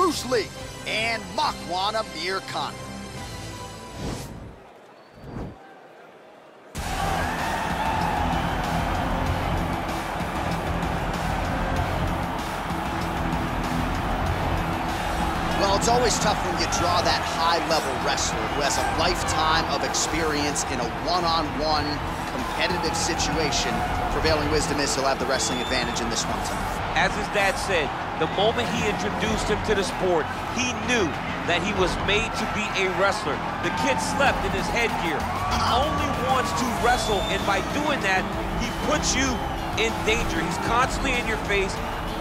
Bruce Lee and Makwan Amirkhani. Well, it's always tough when you draw that high-level wrestler who has a lifetime of experience in a one-on-one competitive situation. Prevailing wisdom is he'll have the wrestling advantage in this one tonight. As his dad said, the moment he introduced him to the sport, he knew that he was made to be a wrestler. The kid slept in his headgear. He only wants to wrestle, and by doing that, he puts you in danger. He's constantly in your face,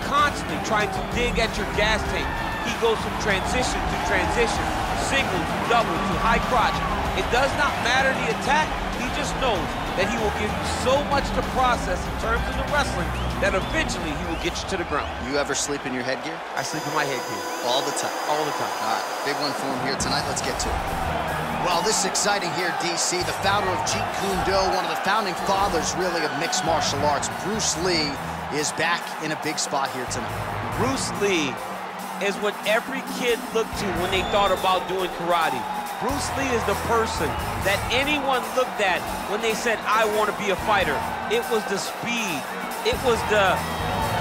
constantly trying to dig at your gas tank. He goes from transition to transition, single to double to high crotch. It does not matter the attack. He just knows that he will give you so much to process in terms of the wrestling that eventually he will get you to the ground. You ever sleep in your headgear? I sleep in my headgear. All the time? All the time. All right, big one for him here tonight. Let's get to it. Well, this is exciting here, DC. The founder of Jeet Kune Do, one of the founding fathers, really, of mixed martial arts, Bruce Lee, is back in a big spot here tonight. Bruce Lee is what every kid looked to when they thought about doing karate. Bruce Lee is the person that anyone looked at when they said, I want to be a fighter. It was the speed, it was the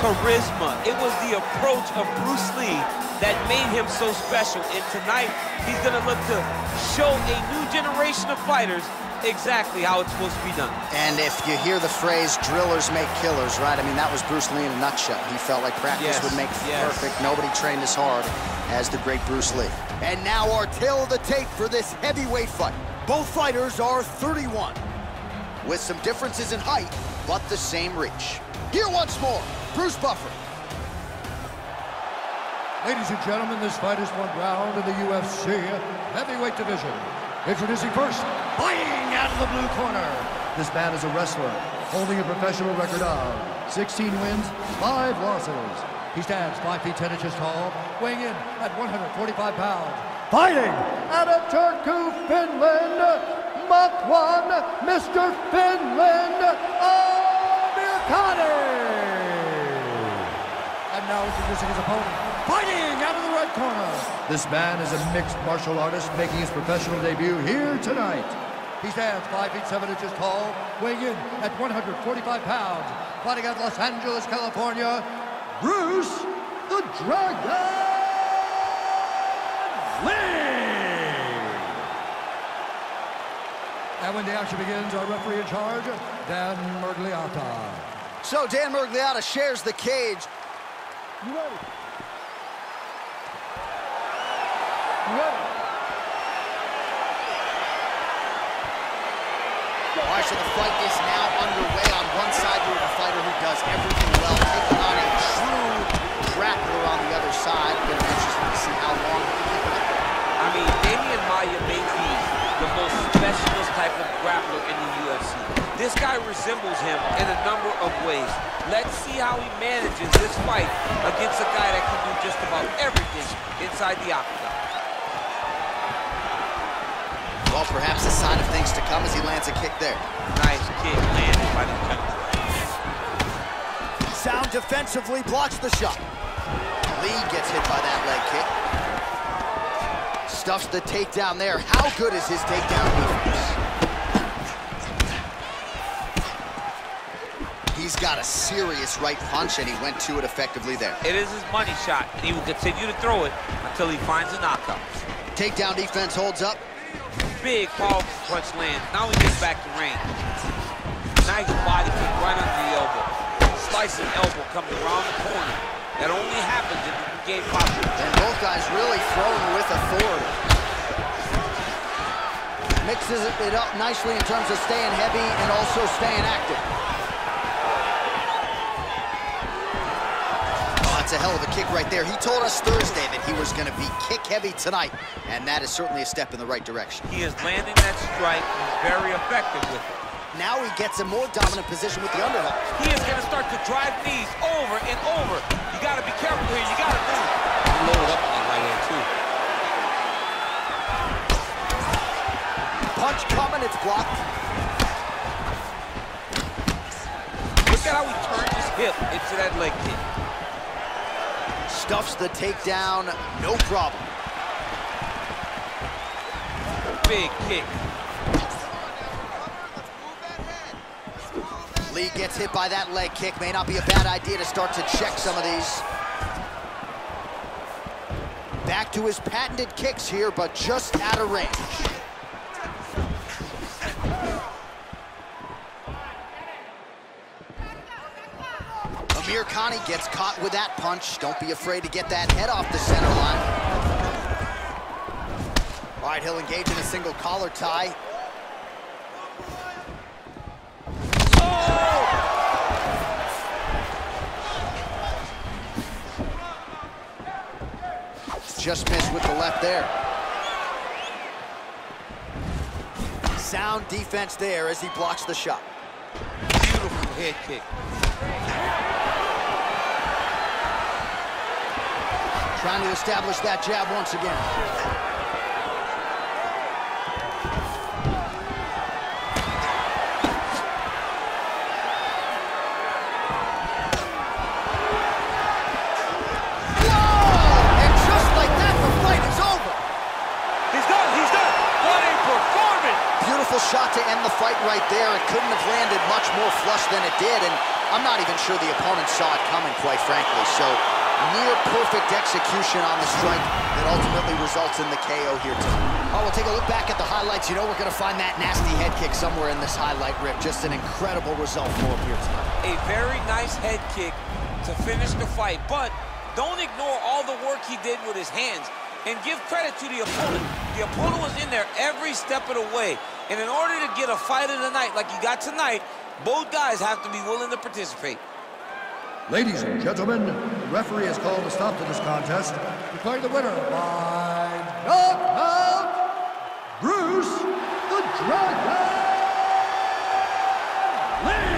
charisma, it was the approach of Bruce Lee that made him so special. And tonight, he's gonna look to show a new generation of fighters exactly how it's supposed to be done. And if you hear the phrase, drillers make killers, right? I mean, that was Bruce Lee in a nutshell. He felt like practice would make perfect. Nobody trained as hard as the great Bruce Lee. And now our tail of the tape for this heavyweight fight. Both fighters are 31, with some differences in height, but the same reach. Here once more, Bruce Buffer. Ladies and gentlemen, this fight is one round in the UFC heavyweight division. Introducing first, fighting out of the blue corner. This man is a wrestler, holding a professional record of 16 wins, 5 losses. He stands 5 feet 10 inches tall, weighing in at 145 pounds. Fighting out of Turku, Finland, Makwan, Mr. Finland, Amirkhani. And now introducing his opponent, fighting out of the red corner. This man is a mixed martial artist making his professional debut here tonight. He stands 5 feet 7 inches tall, weighing in at 145 pounds. Fighting out of Los Angeles, California, Bruce the Dragon Lee. And when the action begins, our referee in charge, Dan Murgliata. So Dan Murgliata shares the cage. You ready? Ready. All right, so the fight is now underway. On one side, we have a fighter who does everything well, taking on a true grappler on the other side. Going to be interesting to see how long he can keep it up. I mean, Damian Maia may be the most specialist type of grappler in the UFC. This guy resembles him in a number of ways. Let's see how he manages this fight against a guy that can do just about everything inside the octagon. Well, perhaps a sign of things to come as he lands a kick there. Nice kick landed by the country. Sound defensively blocks the shot. Lee gets hit by that leg kick. Stuffs the takedown there. How good is his takedown defense? He's got a serious right punch, and he went to it effectively there. It is his money shot, and he will continue to throw it until he finds a knockout. Takedown defense holds up. Big, powerful punch lands. Now he gets back to range. Nice body kick right under the elbow. Slicing elbow comes around the corner. That only happens if you can gain popular. And both guys really throwing with authority. Mixes it up nicely in terms of staying heavy and also staying active. That's a hell of a kick right there. He told us Thursday that he was going to be kick-heavy tonight, and that is certainly a step in the right direction. He is landing that strike. He's very effective with it. Now he gets a more dominant position with the underhook. He is going to start to drive knees over and over. You got to be careful here. You got to move. He loaded up on that right hand, too. Punch coming, it's blocked. Look at how he turned his hip into that leg kick. Stuffs the takedown, no problem. Big kick. Lee gets hit by that leg kick. May not be a bad idea to start to check some of these. Back to his patented kicks here, but just out of range. Amirkhani gets caught with that punch. Don't be afraid to get that head off the center line. All right, he'll engage in a single collar tie. Just missed with the left there. Sound defense there as he blocks the shot. Beautiful head kick. Trying to establish that jab once again. Shot to end the fight right there. It couldn't have landed much more flush than it did, and I'm not even sure the opponent saw it coming, quite frankly. So near perfect execution on the strike that ultimately results in the KO here tonight. Oh, we'll take a look back at the highlights. You know we're going to find that nasty head kick somewhere in this highlight rip. Just an incredible result for him here tonight. A very nice head kick to finish the fight, but don't ignore all the work he did with his hands. And give credit to the opponent. The opponent was in there every step of the way. And in order to get a fight of the night like you got tonight, both guys have to be willing to participate. Ladies and gentlemen, the referee has called a stop to this contest, declaring the winner by knockout, Bruce the Dragon Lee.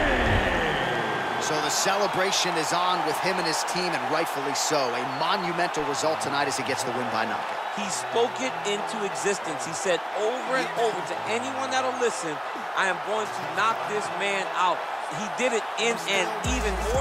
So the celebration is on with him and his team, and rightfully so. A monumental result tonight as he gets the win by knockout. He spoke it into existence. He said over and over to anyone that'll listen, I am going to knock this man out. He did it in an even more